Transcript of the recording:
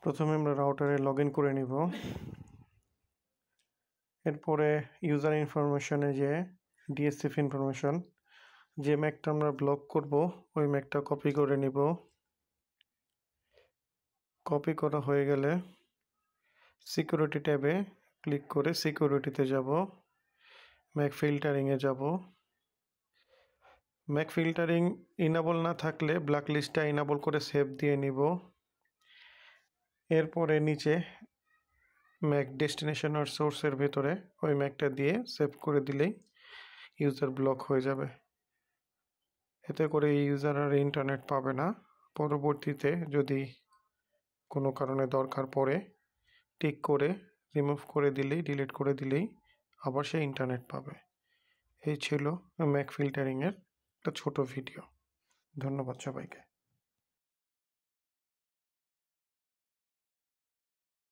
প্রথমে আমরা রাউটারে log in করে নিব। এরপরে ইউজার ইনফরমেশনে যে ডিএসসিপি ইনফরমেশন, যে ম্যাকটা আমরা ব্লক করব ওই ম্যাকটা কপি করে নিব। কপি করা হয়ে গেলে সিকিউরিটি ট্যাবে ক্লিক করে সিকিউরিটিতে যাব, ম্যাক ফিল্টারিংয়ে যাব। ম্যাক ফিল্টারিং ইনেবল না থাকলে ব্ল্যাক লিস্টটা ইনেবল করে সেভ দিয়ে নিব। এরপরে নিচে ম্যাক ডেস্টিনেশন আর সোর্সের ভেতরে ওই ম্যাকটা দিয়ে সেভ করে দিলেই ইউজার ব্লক হয়ে যাবে। এতে করে ইউজার আর ইন্টারনেট পাবে না। পরবর্তীতে যদি কোনো কারণে দরকার পড়ে টিক করে রিমুভ করে দিলেই, ডিলিট করে দিলেই আবার সে ইন্টারনেট পাবে। এই ছিল ম্যাক ফিল্টারিংয়ের একটা ছোট ভিডিও। ধন্যবাদ সবাইকে।